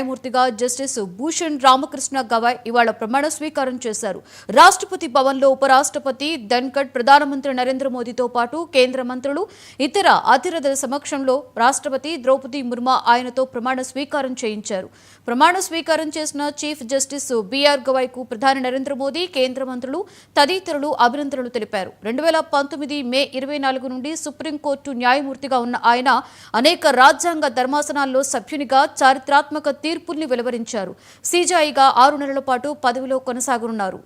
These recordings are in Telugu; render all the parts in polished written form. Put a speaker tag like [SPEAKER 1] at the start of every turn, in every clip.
[SPEAKER 1] న్యాయమూర్తిగా జస్టిస్ భూషణ్ రామకృష్ణ గవాయ్ ఇవాళ ప్రమాణ స్వీకారం చేశారు. రాష్ట్రపతి భవన్లో ఉపరాష్ట్రపతి ధన్కడ్, ప్రధానమంత్రి నరేంద్ర మోదీతో పాటు కేంద్ర మంత్రులు, ఇతర అతిథుల సమక్షంలో రాష్ట్రపతి ద్రౌపది ముర్ము ఆయనతో ప్రమాణ స్వీకారం చేయించారు. ప్రమాణ స్వీకారం చేసిన చీఫ్ జస్టిస్ బిఆర్ గవాయ్కు ప్రధాని నరేంద్ర మోదీ, కేంద్ర మంత్రులు తదితరులు అభినందనలు తెలిపారు. 2019 మే 24 నుండి సుప్రీంకోర్టు న్యాయమూర్తిగా ఉన్న ఆయన అనేక రాజ్యాంగ ధర్మాసనాల్లో సభ్యునిగా చారిత్రాత్మక తీర్పుల్ని వెలువరించారు. సీజేఐగా 6 నెలల పాటు పదవిలో కొనసాగనున్నారు.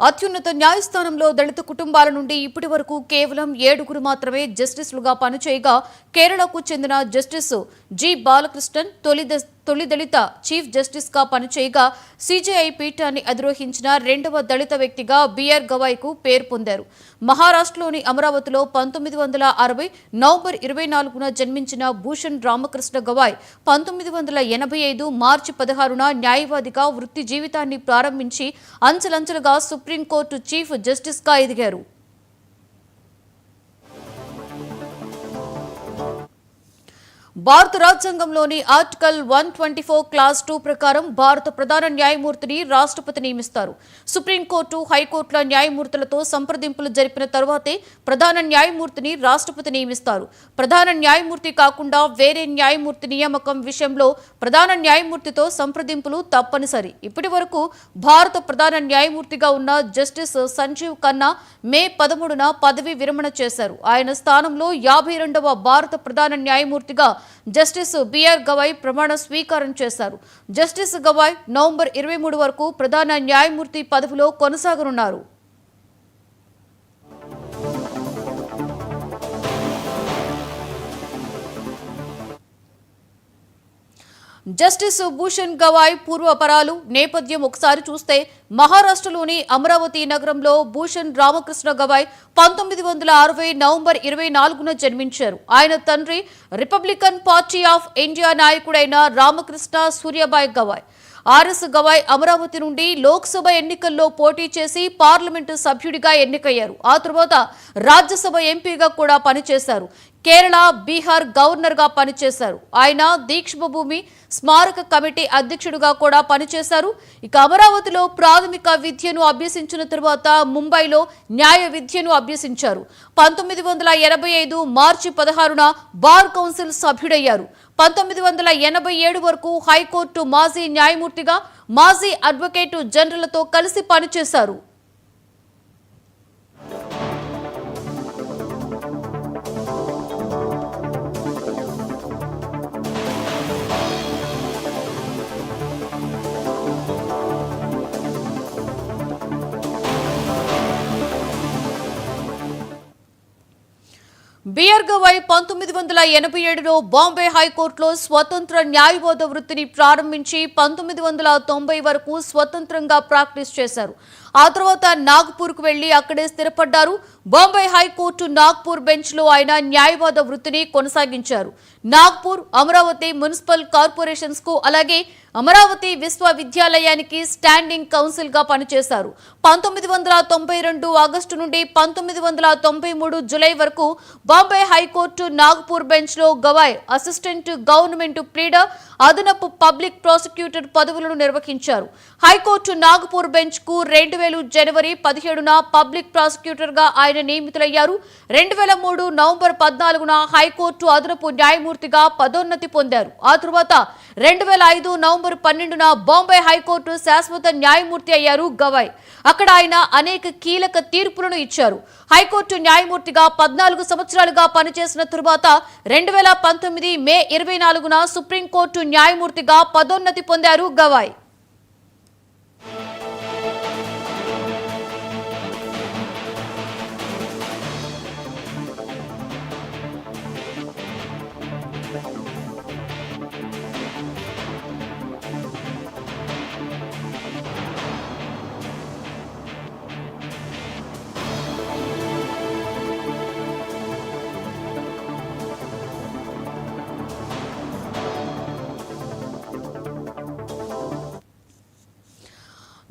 [SPEAKER 1] అత్యున్నత న్యాయస్థానంలో దళిత కుటుంబాల నుండి ఇప్పటి వరకు కేవలం 7 మాత్రమే జస్టిస్లుగా పనిచేయగా కేరళకు చెందిన జస్టిస్ జి బాలకృష్ణన్ తొలి దళిత చీఫ్ జస్టిస్ గా పనిచేయగా సీజేఐ పీఠాన్ని అధిరోహించిన 2వ దళిత వ్యక్తిగా బిఆర్ గవాయ్కు పేరు పొందారు. మహారాష్ట్రలోని అమరావతిలో 1960 నవంబర్ 24న జన్మించిన భూషణ్ రామకృష్ణ గవాయ్ 1985 మార్చి 16న న్యాయవాదిగా వృత్తి జీవితాన్ని ప్రారంభించి అంచెలంచెలుగా సుప్రీంకోర్టు చీఫ్ జస్టిస్ గా ఎదిగారు. భారత రాజ్యాంగంలోని ఆర్టికల్ 124 క్లాస్ 2 ప్రకారం భారత ప్రధాన న్యాయమూర్తిని రాష్ట్రపతి నియమిస్తారు. సుప్రీంకోర్టు, హైకోర్టుల న్యాయమూర్తులతో సంప్రదింపులు జరిపిన తర్వాతే ప్రధాన న్యాయమూర్తిని రాష్ట్రపతి నియమిస్తారు. ప్రధాన న్యాయమూర్తి కాకుండా వేరే న్యాయమూర్తి నియామకం విషయంలో ప్రధాన న్యాయమూర్తితో సంప్రదింపులు తప్పనిసరి. ఇప్పటి వరకు భారత ప్రధాన న్యాయమూర్తిగా ఉన్న జస్టిస్ సంజీవ్ ఖన్నా మే 13న పదవీ విరమణ చేశారు. ఆయన స్థానంలో 52వ భారత ప్రధాన న్యాయమూర్తిగా జస్టిస్ బిఆర్ గవాయ్ ప్రమాణ స్వీకారం చేశారు. జస్టిస్ గవాయ్ నవంబర్ 23 వరకు ప్రధాన న్యాయమూర్తి పదవిలో కొనసాగనున్నారు. జస్టిస్ భూషణ్ గవాయ్ పూర్వపరాలు నేపథ్యం ఒకసారి చూస్తే మహారాష్ట్రలోని అమరావతి నగరంలో భూషణ్ రామకృష్ణ గవాయ్ 1960 నవంబర్ 24న జన్మించారు. ఆయన తండ్రి రిపబ్లికన్ పార్టీ ఆఫ్ ఇండియా నాయకుడైన రామకృష్ణ సూర్యబాయ్ గవాయ్. ఆర్ఎస్ గవాయ్ అమరావతి నుండి లోక్సభ ఎన్నికల్లో పోటీ చేసి పార్లమెంటు సభ్యుడిగా ఎన్నికయ్యారు. ఆ తర్వాత రాజ్యసభ ఎంపీగా కూడా పనిచేశారు. కేరళ, బీహార్ గవర్నర్ గా పనిచేశారు. ఆయన దీక్షభూమి స్మారక కమిటీ అధ్యక్షుడిగా కూడా పనిచేశారు. ఇక అమరావతిలో ప్రాథమిక విద్యను అభ్యసించిన తర్వాత ముంబైలో న్యాయ విద్యను అభ్యసించారు. 1985 మార్చి 16న బార్ కౌన్సిల్ సభ్యుడయ్యారు. 1987 వరకు హైకోర్టు మాజీ న్యాయమూర్తిగా, మాజీ అడ్వకేటు జనరల్తో కలిసి పనిచేశారు. బిఆర్ గవాయ్ 1987లో బాంబే హైకోర్టులో స్వతంత్ర న్యాయవాద వృత్తిని ప్రారంభించి 1990 వరకు స్వతంత్రంగా ప్రాక్టీస్ చేశారు. ఆ తర్వాత నాగ్పూర్కు వెళ్లి అక్కడే స్థిరపడ్డారు. బాంబే హైకోర్టు నాగ్పూర్ బెంచ్లో ఆయన న్యాయవాద వృత్తిని కొనసాగించారు. నాగ్పూర్, అమరావతి మున్సిపల్ కార్పొరేషన్స్ కు అలాగే అమరావతి విశ్వవిద్యాలయానికి స్టాండింగ్ కౌన్సిల్ గా పనిచేశారు. 1992 ఆగస్టు నుండి 1993 జులై వరకు బాంబే హైకోర్టు నాగ్పూర్ బెంచ్ లో గవాయ్ అసిస్టెంట్ గవర్నమెంట్ ప్లీడర్, అదనపు పబ్లిక్ ప్రాసిక్యూటర్ పదవులను నిర్వహించారు. హైకోర్టు నాగ్పూర్ బెంచ్ కు 2000 జనవరి 17న పబ్లిక్ ప్రాసిక్యూటర్ గా ఆయన నియమితులయ్యారు. 2003 నవంబర్ 14న హైకోర్టు అదనపు న్యాయమూర్తిగా పదోన్నతి పొందారు. ఆ తర్వాత 2005 నవంబర్ 12న బాంబే హైకోర్టు శాశ్వత న్యాయమూర్తి అయ్యారు గవాయ్. అక్కడ ఆయన అనేక కీలక తీర్పులను ఇచ్చారు. హైకోర్టు న్యాయమూర్తిగా 14 సంవత్సరాలుగా పనిచేసిన తరువాత 2019 మే 24న సుప్రీంకోర్టు న్యాయమూర్తిగా పదోన్నతి పొందారు గవాయ్.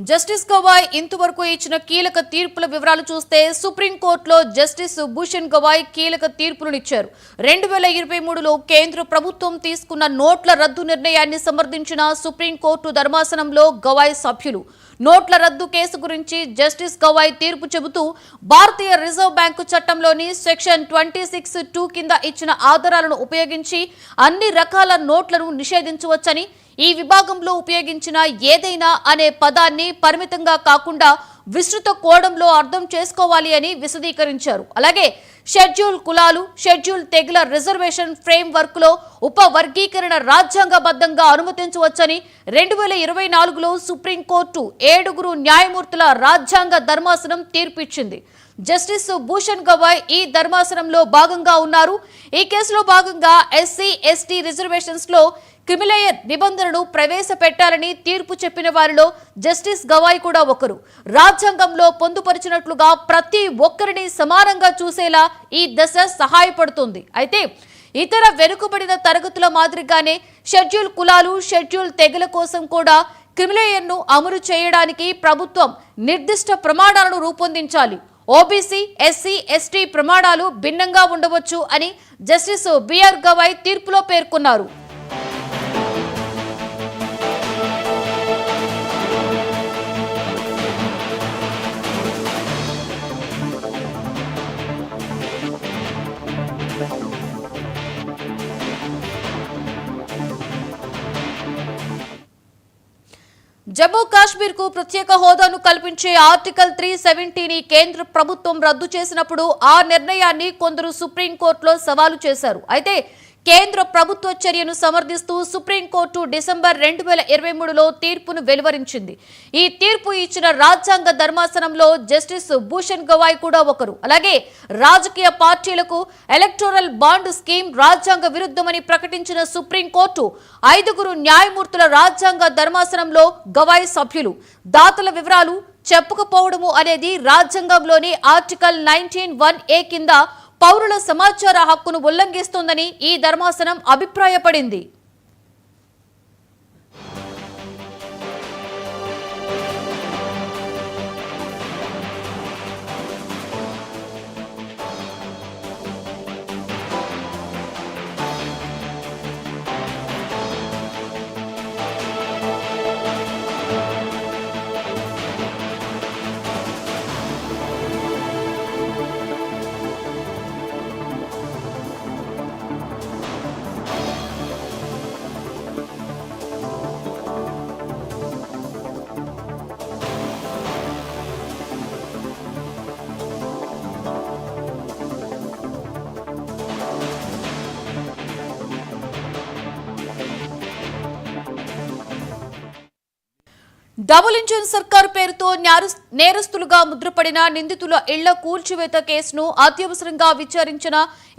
[SPEAKER 1] జస్టిస్ గవాయ్ ఇంతవరకు ఇచ్చిన కీలక తీర్పుల వివరాలు చూస్తే సుప్రీంకోర్టులో జస్టిస్ భూషణ్ గవాయ్ కీలక తీర్పులనిచ్చారు. 2023లో కేంద్ర ప్రభుత్వం తీసుకున్న నోట్ల రద్దు నిర్ణయాన్ని సమర్థించిన సుప్రీంకోర్టు ధర్మాసనంలో గవాయ్ సభ్యులు నోట్ల రద్దు కేసు గురించి జస్టిస్ గవాయ్ తీర్పు చెబుతూ భారతీయ రిజర్వ్ బ్యాంకు చట్టంలోని సెక్షన్ 26(2) కింద ఇచ్చిన ఆధారాలను ఉపయోగించి అన్ని రకాల నోట్లను నిషేధించవచ్చని, ఈ విభాగంలో ఉపయోగించిన ఏదైనా అనే పదాన్ని పరిమితంగా కాకుండా విస్తృత కోణంలో అర్థం చేసుకోవాలి అని విశదీకరించారు. అలాగే షెడ్యూల్ కులాలు, షెడ్యూల్ తెగల రిజర్వేషన్ ఫ్రేమ్ వర్క్ లో ఉపవర్గీకరణ రాజ్యాంగబద్ధంగా అనుమతించవచ్చని 2024లో సుప్రీంకోర్టు 7 న్యాయమూర్తుల రాజ్యాంగ ధర్మాసనం తీర్పిచ్చింది. జస్టిస్ భూషణ్ గవాయ్ ఈ ధర్మాసనంలో భాగంగా ఉన్నారు. ఈ కేసులో భాగంగా ఎస్సీ, ఎస్టీ రిజర్వేషన్స్ లో క్రిమిలేయర్ నిబంధనను ప్రవేశపెట్టాలని తీర్పు చెప్పిన వారిలో జస్టిస్ గవాయ్ కూడా ఒకరు. రాజ్యాంగంలో పొందుపరిచినట్లుగా ప్రతి ఒక్కరిని సమానంగా చూసేలా ఈ దశ సహాయపడుతుంది. అయితే ఇతర వెనుకబడిన తరగతుల మాదిరిగానే షెడ్యూల్ కులాలు, షెడ్యూల్ తెగల కోసం కూడా క్రిమిలేయర్ను అమలు చేయడానికి ప్రభుత్వం నిర్దిష్ట ప్రమాణాలను రూపొందించాలి. ఓబీసీ, ఎస్సీ, ఎస్టీ ప్రమాణాలు భిన్నంగా ఉండవచ్చు అని జస్టిస్ బిఆర్ గవాయ్ తీర్పులో పేర్కొన్నారు. జమ్మూ కాశ్మీర్ కు ప్రత్యేక హోదాను కల్పించే ఆర్టికల్ 370ని కేంద్ర ప్రభుత్వం రద్దు చేసినప్పుడు ఆ నిర్ణయాన్ని కొందరు సుప్రీంకోర్టులో సవాలు చేశారు. అయితే కేంద్ర ప్రభుత్వ చర్యను సమర్థిస్తూ సుప్రీంకోర్టు డిసెంబర్ 2023లో తీర్పును వెలువరించింది. ఈ తీర్పు ఇచ్చిన రాజ్యాంగ ధర్మాసనంలో జస్టిస్ భూషణ్ గవాయ్ కూడా ఒకరు. అలాగే రాజకీయ పార్టీలకు ఎలక్టోరల్ బాండ్ స్కీమ్ రాజ్యాంగ విరుద్ధమని ప్రకటించిన సుప్రీంకోర్టు 5 న్యాయమూర్తుల రాజ్యాంగ ధర్మాసనంలో గవాయ్ సభ్యులు. దాతల వివరాలు చెప్పకపోవడము అనేది రాజ్యాంగంలోని ఆర్టికల్ 19(1)(a) కింద పౌరుల సమాచార హక్కును ఉల్లంఘిస్తోందని ఈ ధర్మాసనం అభిప్రాయపడింది. డబుల్ ఇంజిన్ సర్కార్ పేరుతో నేరస్తులుగా ముద్రపడిన నిందితుల ఇళ్ల కూల్చివేత కేసును అత్యవసరంగా విచారించిన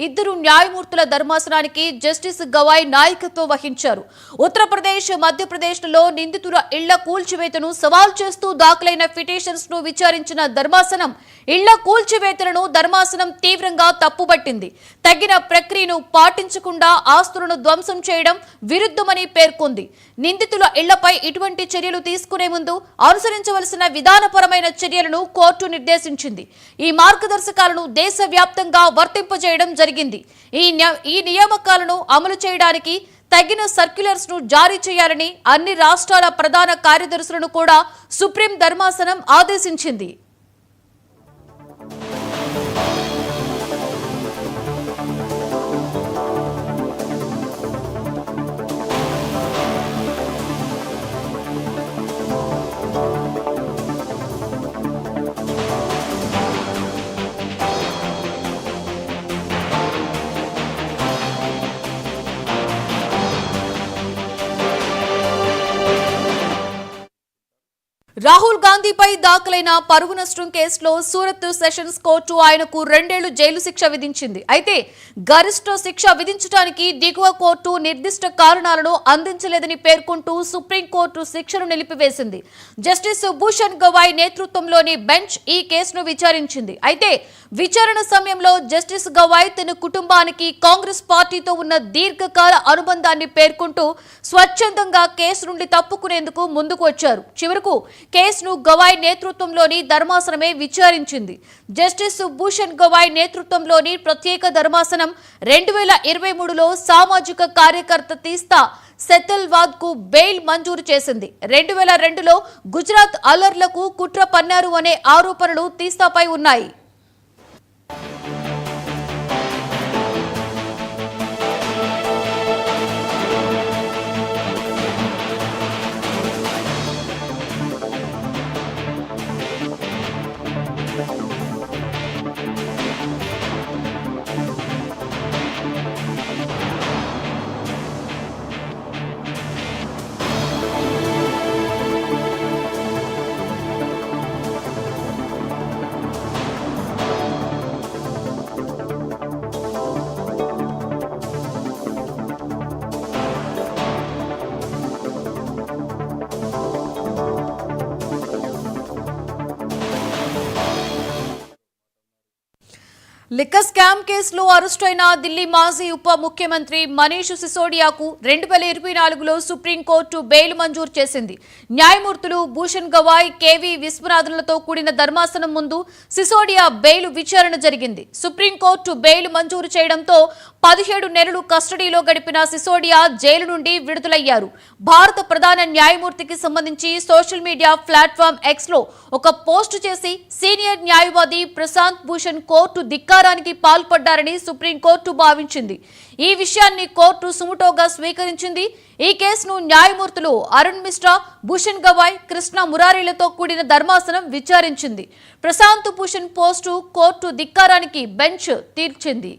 [SPEAKER 1] 2 న్యాయమూర్తుల ధర్మాసనానికి జస్టిస్ గవాయ్ నాయకత్వం వహించారు. ఉత్తరప్రదేశ్, మధ్యప్రదేశ్లలో నిందితుల ఇళ్ల కూల్చివేతను సవాల్ చేస్తూ దాఖలైన పిటిషన్స్ ను విచారించిన ధర్మాసనం ఇళ్ల కూల్చివేతలను ధర్మాసనం తీవ్రంగా తప్పుబట్టింది. తగిన ప్రక్రియను పాటించకుండా ఆస్తులను ధ్వంసం చేయడం విరుద్ధమని పేర్కొంది. నిందితుల ఇళ్లపై ఇటువంటి చర్యలు తీసుకునే ముందు అనుసరించవలసిన విధానపరమైన చర్యలను కోర్టు నిర్దేశించింది. ఈ మార్గదర్శకాలను దేశవ్యాప్తంగా వర్తింపజేయడం జరిగింది. ఈ నియామకాలను అమలు చేయడానికి తగిన సర్క్యులర్స్ ను జారీ చేయాలని అన్ని రాష్ట్రాల ప్రధాన కార్యదర్శులను కూడా సుప్రీం ధర్మాసనం ఆదేశించింది. రాహుల్ గాంధీపై దాఖలైన పరువు నష్టం కేసులో సూరత్ సెషన్స్ కోర్టు ఆయనకు 2 ఏళ్లు జైలు శిక్ష విధించింది. అయితే గరిష్ట శిక్ష విధించడానికి దిగువ కోర్టు నిర్దిష్ట కారణాలను అందించలేదని పేర్కొంటూ సుప్రీంకోర్టు శిక్షను నిలిపివేసింది. జస్టిస్ భూషణ్ గవాయ్ నేతృత్వంలోని బెంచ్ ఈ కేసును విచారించింది. అయితే విచారణ సమయంలో జస్టిస్ గవాయ్ తన కుటుంబానికి కాంగ్రెస్ పార్టీతో ఉన్న దీర్ఘకాల అనుబంధాన్ని పేర్కొంటూ స్వచ్ఛందంగా కేసు నుండి తప్పుకునేందుకు ముందుకు వచ్చారు. చివరకు కేసును గవాయ్ నేతృత్వంలోని ధర్మాసనమే విచారించింది. జస్టిస్ భూషణ్ గవాయ్ నేతృత్వంలోని ప్రత్యేక ధర్మాసనం 2023లో సామాజిక కార్యకర్త తీస్తా సెతల్వాద్ కు బెయిల్ మంజూరు చేసింది. 2002లో గుజరాత్ అల్లర్లకు కుట్ర పన్నారు అనే ఆరోపణలు తీస్తాపై ఉన్నాయి. లిక్కర్ స్కామ్ కేసులో అరెస్టైన ఢిల్లీ మాజీ ఉప ముఖ్యమంత్రి మనీష్ సిసోడియాకు 2024లో సుప్రీంకోర్టు బెయిల్ మంజూరు చేసింది. న్యాయమూర్తులు భూషణ్ గవాయ్, కేవీ విశ్వనాథన్లతో కూడిన ధర్మాసనం ముందు సిసోడియా బెయిల్ విచారణ జరిగింది. సుప్రీంకోర్టు బెయిల్ మంజూరు చేయడంతో 17 నెలలు కస్టడీలో గడిపిన సిసోడియా జైలు నుండి విడుదలయ్యారు. భారత ప్రధాన న్యాయమూర్తికి సంబంధించి సోషల్ మీడియా ప్లాట్ఫామ్ ఎక్స్ లో ఒక పోస్టు చేసి సీనియర్ న్యాయవాది ప్రశాంత్ భూషణ్ కోర్టు ధిక్కారానికి పాల్పడ్డారని సుప్రీంకోర్టు భావించింది. ఈ విషయాన్ని కోర్టు సుమోటోగా స్వీకరించింది. ఈ కేసును న్యాయమూర్తులు అరుణ్ మిశ్రా, భూషణ్ గవాయ్, కృష్ణ మురారీలతో కూడిన ధర్మాసనం విచారించింది. ప్రశాంత్ భూషణ్ పోస్టు కోర్టు ధిక్కారానికి బెంచ్ తీర్చింది.